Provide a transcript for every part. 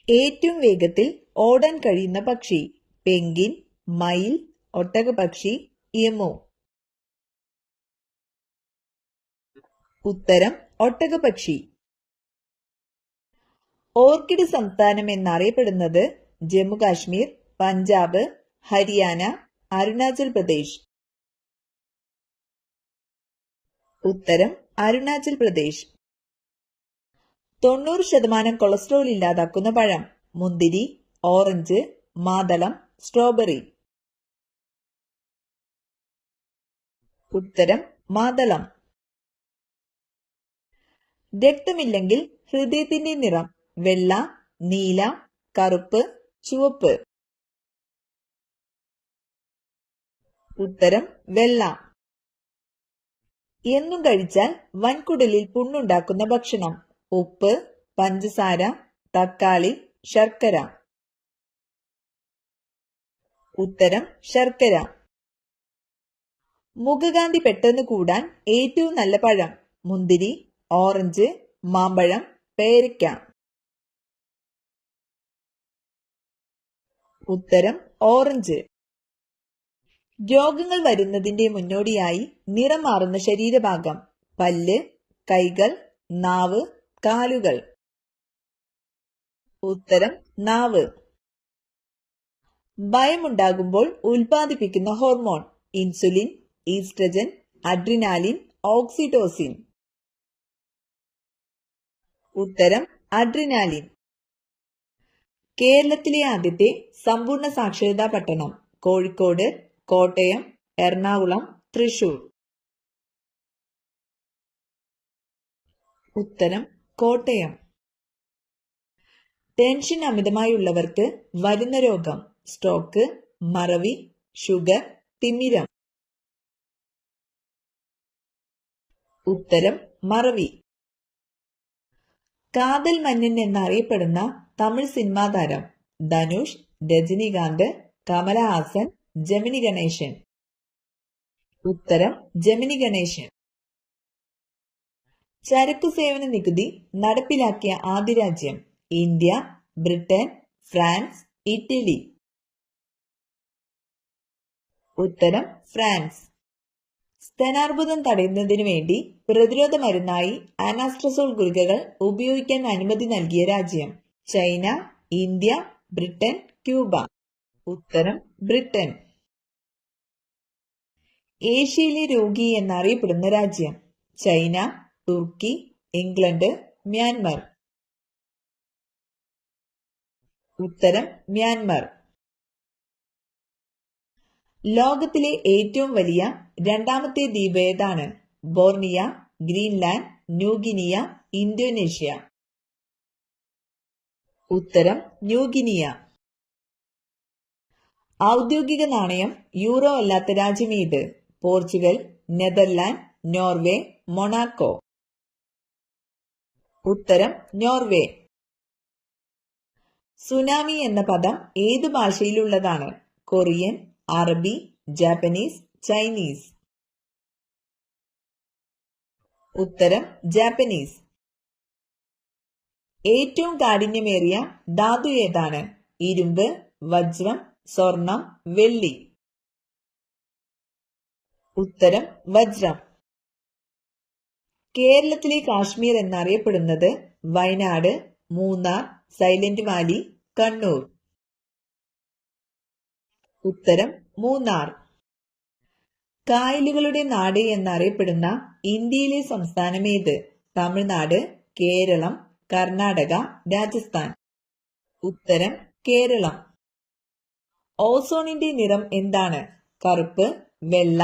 ഏറ്റവും വേഗത്തിൽ ഓടാൻ കഴിയുന്ന പക്ഷി? പെൻഗ്വിൻ, മയിൽ, ഒട്ടകപക്ഷി, എമു. ഉത്തരം ഒട്ടകപക്ഷി. ഓർക്കിഡ് സംസ്ഥാനം എന്നറിയപ്പെടുന്നത് ജമ്മു കാശ്മീർ, പഞ്ചാബ്, ഹരിയാന, അരുണാചൽ പ്രദേശ്. ഉത്തരം അരുണാചൽ പ്രദേശ്. 90% കൊളസ്ട്രോൾ ഇല്ലാതാക്കുന്ന പഴം? മുന്തിരി, ഓറഞ്ച്, മാതളം, സ്ട്രോബെറി. ഉത്തരം മാതളം. രക്തമില്ലെങ്കിൽ ഹൃദയത്തിന്റെ നിറം? വെള്ള, നീല, കറുപ്പ്, ചുവപ്പ്. ഉത്തരം വെള്ള. എന്നും കഴിച്ചാൽ വൻകുടലിൽ പുണ്ണുണ്ടാക്കുന്ന ഭക്ഷണം? ഉപ്പ്, പഞ്ചസാര, തക്കാളി, ശർക്കര. ഉത്തരം ശർക്കര. മുഖകാന്തി പെട്ടെന്ന് കൂടാൻ ഏറ്റവും നല്ല പഴം? മുന്തിരി, ഓറഞ്ച്, മാമ്പഴം, പേരയ്ക്ക. ഉത്തരം ഓറഞ്ച്. രോഗങ്ങൾ വരുന്നതിന്റെ മുന്നോടിയായി നിറം മാറുന്ന ശരീരഭാഗം? പല്ല്, കൈകൾ, നാവ്, കാലുകൾ. ഉത്തരം നാവ്. ഭയമുണ്ടാകുമ്പോൾ ഉൽപ്പാദിപ്പിക്കുന്ന hormone? Insulin, oestrogen, adrenaline, oxytocin. ഉത്തരം അഡ്രിനാലിൻ. കേരളത്തിലെ ആദ്യത്തെ സമ്പൂർണ്ണ സാക്ഷരതാ പട്ടണം? കോഴിക്കോട്, കോട്ടയം, എറണാകുളം, തൃശൂർ. ഉത്തരം കോട്ടയം. ടെൻഷൻ അമിതമായുള്ളവർക്ക് വരുന്ന രോഗം? സ്ട്രോക്ക്, മറവി, ഷുഗർ, തിമിരം. ഉത്തരം മറവി. കാതൽ മന്നൻ എന്നറിയപ്പെടുന്ന തമിഴ് സിനിമാ താരം? ധനുഷ്, രജനികാന്ത്, കമലഹാസൻ, ജമിനി ഗണേശൻ. ഉത്തരം ജമിനി ഗണേശൻ. ചരക്കു സേവന നികുതി നടപ്പിലാക്കിയ ആദ്യ രാജ്യം? India, Britain, France, Italy. ഉത്തരം ഫ്രാൻസ്. സ്തനാർബുദം തടയുന്നതിനു വേണ്ടി പ്രതിരോധ മരുന്നായി അനാസ്ട്രസോൾ ഗുളികകൾ ഉപയോഗിക്കാൻ അനുമതി നൽകിയ രാജ്യം? China, India, Britain, Cuba. ഉത്തരം ബ്രിട്ടൻ. ഏഷ്യയിലെ രോഗി എന്നറിയപ്പെടുന്ന രാജ്യം? ചൈന, തുർക്കി, ഇംഗ്ലണ്ട്, മ്യാൻമർ. ഉത്തരം മ്യാൻമർ. ലോകത്തിലെ ഏറ്റവും വലിയ രണ്ടാമത്തെ ദ്വീപ് ഏതാണ്? ബോർണിയ, ഗ്രീൻലാൻഡ്, ന്യൂഗിനിയ, ഇന്തോനേഷ്യ. ഉത്തരം ന്യൂഗിനിയ. ഔദ്യോഗിക നാണയം യൂറോ അല്ലാത്ത രാജ്യം ഏത്? Portugal, Netherland, Norway, Monaco. ഉത്തരം നോർവേ. സുനാമി എന്ന പദം ഏതു ഭാഷയിലുള്ളതാണ്? കൊറിയൻ, അറബി, ജാപ്പനീസ്, ചൈനീസ്. ഉത്തരം ജാപ്പനീസ്. ഏറ്റവും കാഠിന്യമേറിയ ധാതു ഏതാണ്? ഇരുമ്പ്, വജ്രം, സ്വർണം, വെള്ളി. ഉത്തരം വജ്രം. കേരളത്തിലെ കാശ്മീർ എന്നറിയപ്പെടുന്നത്? Wayanad, Munnar, silent Valley, Kannur. ഉത്തരം മൂന്നാർ. കായലുകളുടെ നാട് എന്നറിയപ്പെടുന്ന ഇന്ത്യയിലെ സംസ്ഥാനം ഏത്? തമിഴ്നാട്, കേരളം, കർണാടക, രാജസ്ഥാൻ. ഉത്തരം കേരളം. ഓസോണിന്റെ നിറം എന്താണ്? കറുപ്പ്, വെള്ള,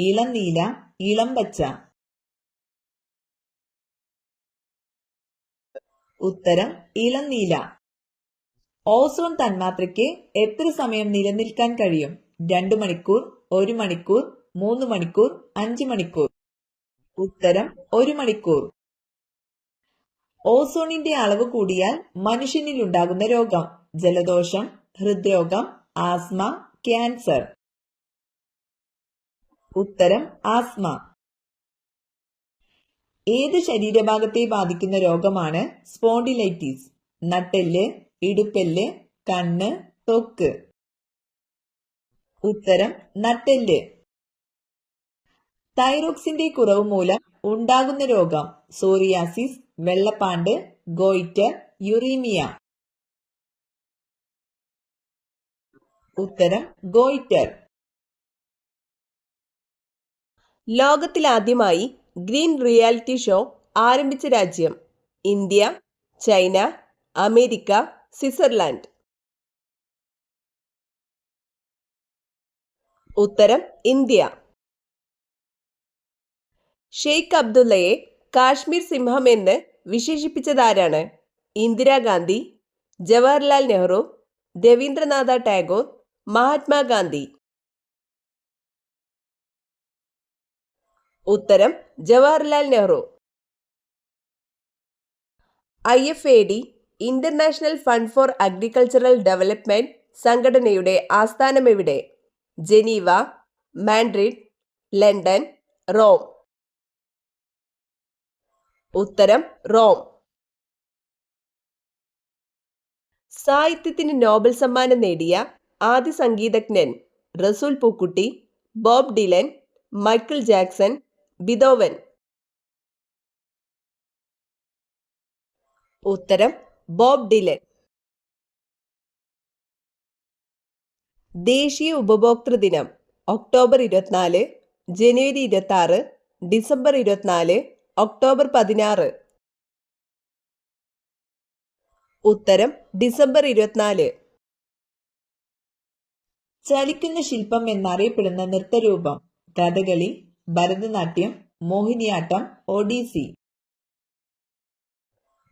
ഇളം നീല, ഇളം പച്ച. ഉത്തരം ഇളം നീല. ഓസോൺ തന്മാത്രയ്ക്ക് എത്ര സമയം നിലനിൽക്കാൻ കഴിയും? 2 മണിക്കൂർ, 1 മണിക്കൂർ, 3 മണിക്കൂർ, 5 മണിക്കൂർ. ഉത്തരം 1 മണിക്കൂർ. ഓസോണിന്റെ അളവ് കൂടിയാൽ മനുഷ്യനിൽ ഉണ്ടാകുന്ന രോഗം? ജലദോഷം, ഹൃദ്രോഗം, ആസ്മ, ക്യാൻസർ. ഉത്തരം ആസ്മ. ഏത് ശരീരഭാഗത്തെ ബാധിക്കുന്ന രോഗമാണ് സ്പോണ്ടിലൈറ്റിസ്? നട്ടെല്ല്, ഇടുപ്പെല്ല്, കണ്ണ്, ത്വക്ക്. ഉത്തരം നട്ടെല്ല്. തൈറോക്സിന്റെ കുറവ് മൂലം ഉണ്ടാകുന്ന രോഗം സോറിയാസിസ്, വെള്ളപ്പാണ്ട്, ഗോയിറ്റർ, യുറീമിയ. ഉത്തരം ഗോയിറ്റർ. ലോകത്തിലാദ്യമായി ഗ്രീൻ റിയാലിറ്റി ഷോ ആരംഭിച്ച രാജ്യം ഇന്ത്യ, ചൈന, അമേരിക്ക, സ്വിറ്റ്സർലാൻഡ്. ഉത്തരം ഇന്ത്യ. ഷെയ്ഖ് അബ്ദുള്ളയെ കാശ്മീർ സിംഹം എന്ന് വിശേഷിപ്പിച്ചതാരാണ്? ഇന്ദിരാഗാന്ധി, ജവഹർലാൽ നെഹ്റു, രവീന്ദ്രനാഥ ടാഗോർ, മഹാത്മാഗാന്ധി. ഉത്തരം Jawaharlal Nehru. IFAD international fund for agricultural development സംഘടനയുടെ ആസ്ഥാനം എവിടെ? Geneva, Madrid, London, Rome. ഉത്തരം റോം. സാഹിത്യത്തിന് നോബൽ സമ്മാനം നേടിയ ആദ്യ സംഗീതജ്ഞൻ Resul Pookutty, Bob Dylan, Michael Jackson, Beethoven. ഉത്തരം ബോബ് ഡിലൻ. ദേശീയ ഉപഭോക്തൃ ദിനം ഒക്ടോബർ 24, ജനുവരി 26, ഡിസംബർ 24, ഒക്ടോബർ 16. ഉത്തരം ഡിസംബർ 24. ചലിക്കുന്ന ശില്പം എന്നറിയപ്പെടുന്ന നൃത്തരൂപം കഥകളി, ഭരതനാട്യം, മോഹിനിയാട്ടം, ഒഡീസി.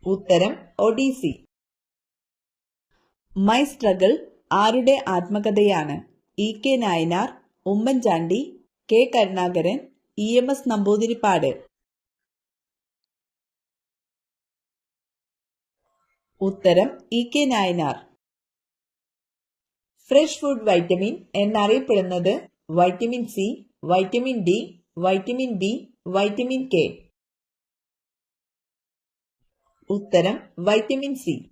ഉത്തരം ഒഡീസി. മൈ സ്ട്രഗിൾ ആരുടെ ആത്മകഥയാണ്? EK Nayanar, Oommen Chandy, K Karunakaran, EMS Namboodiripad. ഉത്തരം EK Nayanar. Fresh food vitamin എന്നറിയപ്പെടുന്നത് vitamin C, vitamin D, vitamin B, vitamin K. ഉത്തരം വൈറ്റമിൻ സി.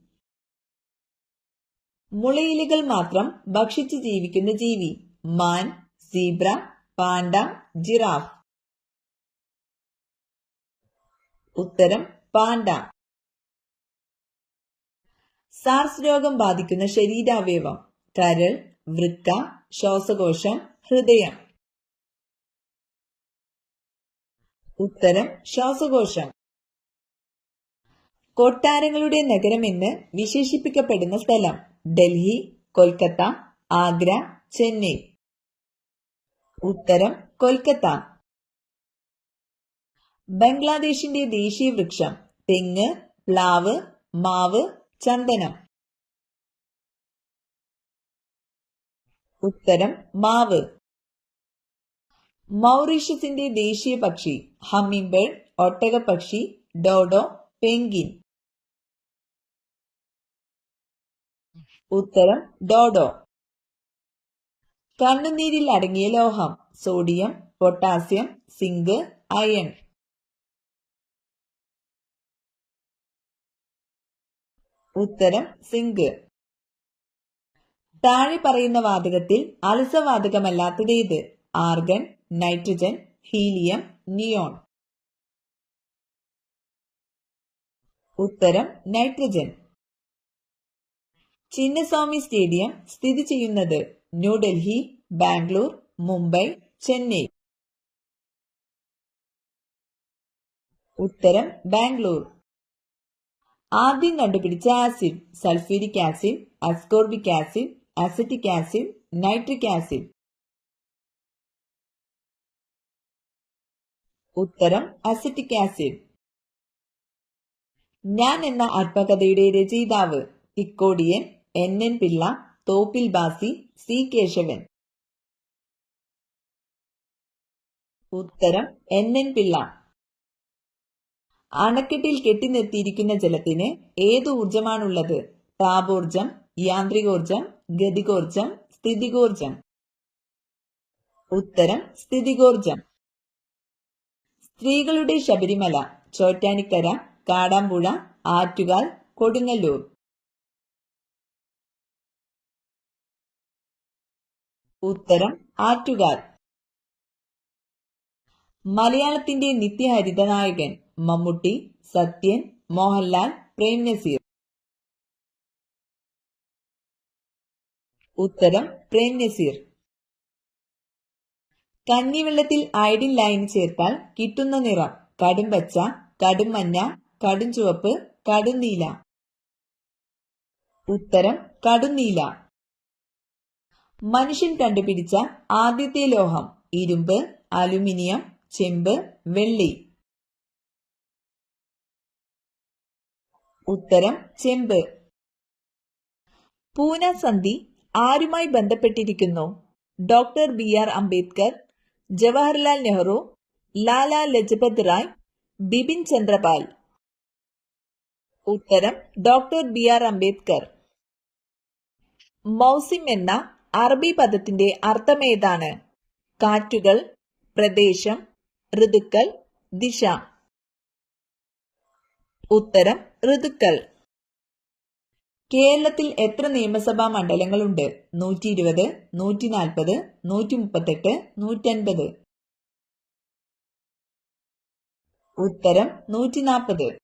മുളയിലകൾ മാത്രം ഭക്ഷിച്ച് ജീവിക്കുന്ന ജീവി മാൻ, സീബ്ര, പാണ്ട, ജിറാഫ്. ഉത്തരം പാണ്ട. സാർസ് രോഗം ബാധിക്കുന്ന ശരീരാവയവം കരൾ, വൃക്ക, ശ്വാസകോശം, ഹൃദയം. ഉത്തരം ശ്വാസകോശം. കൊട്ടാരങ്ങളുടെ നഗരമെന്ന് വിശേഷിപ്പിക്കപ്പെടുന്ന സ്ഥലം ഡൽഹി, കൊൽക്കത്ത, ആഗ്ര, ചെന്നൈ. ഉത്തരം കൊൽക്കത്ത. ബംഗ്ലാദേശിന്റെ ദേശീയ വൃക്ഷം തെങ്ങ്, പ്ലാവ്, മാവ്, ചന്ദനം. ഉത്തരം മാവ്. മൗറീഷ്യസിന്റെ ദേശീയ പക്ഷി ഹമ്മിംഗ് ബേർഡ്, ഒട്ടകപ്പക്ഷി, ഡോഡോ, പെൻഗിൻ. ഉത്തരം ഡോഡോ. കണ്ണുനീരിൽ അടങ്ങിയ ലോഹം സോഡിയം, പൊട്ടാസ്യം, സിങ്ക്, അയൺ. ഉത്തരം സിങ്ക്. താഴെ പറയുന്ന വാതകത്തിൽ അലസവാതകമല്ലാത്തതേത്? Argon, nitrogen, helium, neon. ഉത്തരം നൈട്രജൻ. ചിന്നസ്വാമി സ്റ്റേഡിയം സ്ഥിതി ചെയ്യുന്നത് ന്യൂഡൽഹി, ബാംഗ്ലൂർ, മുംബൈ, ചെന്നൈ. ഉത്തരം ബാംഗ്ലൂർ. ആദ്യം കണ്ടുപിടിച്ച acid sulphuric acid, ascorbic acid, acetic acid, nitric acid. ഉത്തരം അസറ്റിക് ആസിഡ്. ഞാൻ എന്ന ആത്മകഥയുടെ രചയിതാവ് തിക്കോടിയൻ, NN പിള്ള, തോപ്പിൽ ബാസി, C കേശവൻ. ഉത്തരം NN പിള്ള. അണക്കെട്ടിൽ കെട്ടിനിർത്തിയിരിക്കുന്ന ജലത്തിന് ഏത് ഊർജമാണുള്ളത്? താപോർജം, യാന്ത്രികോർജം, ഗതികോർജം, സ്ഥിതികോർജം. ഉത്തരം സ്ഥിതികോർജം. സ്ത്രീകളുടെ ശബരിമല ചോറ്റാനിക്കര, കാടാമ്പുഴ, ആറ്റുകാൽ, കൊടുങ്ങല്ലൂർ. ഉത്തരം ആറ്റുകാൽ. മലയാളത്തിന്റെ നിത്യഹരിത നായകൻ മമ്മൂട്ടി, സത്യൻ, മോഹൻലാൽ, പ്രേംനസീർ. ഉത്തരം പ്രേംനസീർ. കഞ്ഞിവെള്ളത്തിൽ അയഡിൻ ലായനി ചേർത്താൽ കിട്ടുന്ന നിറം കടും പച്ച, കടും മഞ്ഞ, കടും ചുവപ്പ്, കടും നീല. ഉത്തരം കടും നീല. മനുഷ്യൻ കണ്ടുപിടിച്ച ആദ്യത്തെ ലോഹം ഇരുമ്പ്, അലുമിനിയം, ചെമ്പ്, വെള്ളി. ഉത്തരം ചെമ്പ്. പൂന സന്ധി ആരുമായി ബന്ധപ്പെട്ടിരിക്കുന്നു? Doctor B R. അംബേദ്കർ, ജവഹർലാൽ നെഹ്റു, ലാലാ ലജ്പത് റായ്, ബിപിൻ ചന്ദ്രപാൽ. ഉത്തരം ഡോക്ടർ ബി.ആർ. അംബേദ്കർ. മൗസിം എന്ന അറബി പദത്തിന്റെ അർത്ഥമേതാണ്? കാറ്റുകൾ, പ്രദേശം, ഋതുക്കൾ, ദിശ. ഉത്തരം ഋതുക്കൾ. കേരളത്തിൽ എത്ര നിയമസഭാ മണ്ഡലങ്ങളുണ്ട്? 120, 140, 138, 150. ഉത്തരം 140.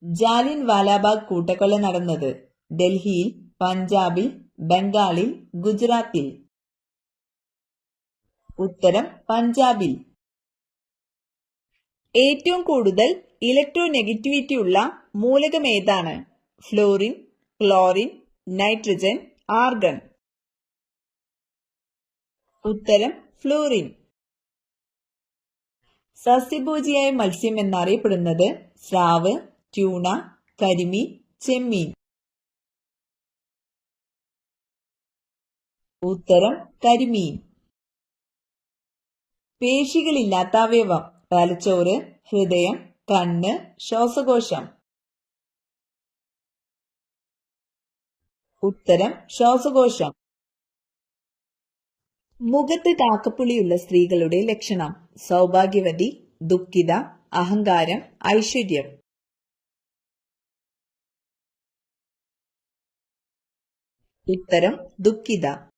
ജാലിയൻ വാലാബാഗ് കൂട്ടക്കൊല നടന്നത് ഡൽഹിയിൽ, പഞ്ചാബിൽ, ബംഗാളിൽ, ഗുജറാത്തിൽ. ഉത്തരം പഞ്ചാബിൽ. ഏറ്റവും കൂടുതൽ ഇലക്ട്രോനെഗറ്റിവിറ്റി ഉള്ള മൂലകം ഏതാണ്? Florin, chlorine, nitrogen, argon. ഉത്തരം ഫ്ലോറിൻ. സസ്യഭോജിയായ മത്സ്യം എന്നറിയപ്പെടുന്നത് സ്രാവ്, ട്യൂണ, കരിമീൻ, ചെമ്മീൻ. ഉത്തരം കരിമീൻ. പേശികളില്ലാത്ത അവയവം തലച്ചോറ്, ഹൃദയം, കണ്ണ്, ശ്വാസകോശം. ഉത്തരം ശ്വാസകോശം. മുഖത്ത് കാക്കപ്പുള്ളിയുള്ള സ്ത്രീകളുടെ ലക്ഷണം സൗഭാഗ്യവതി, ദുഃഖിത, അഹങ്കാരം, ഐശ്വര്യം. ഉത്തരം ദുഃഖിത.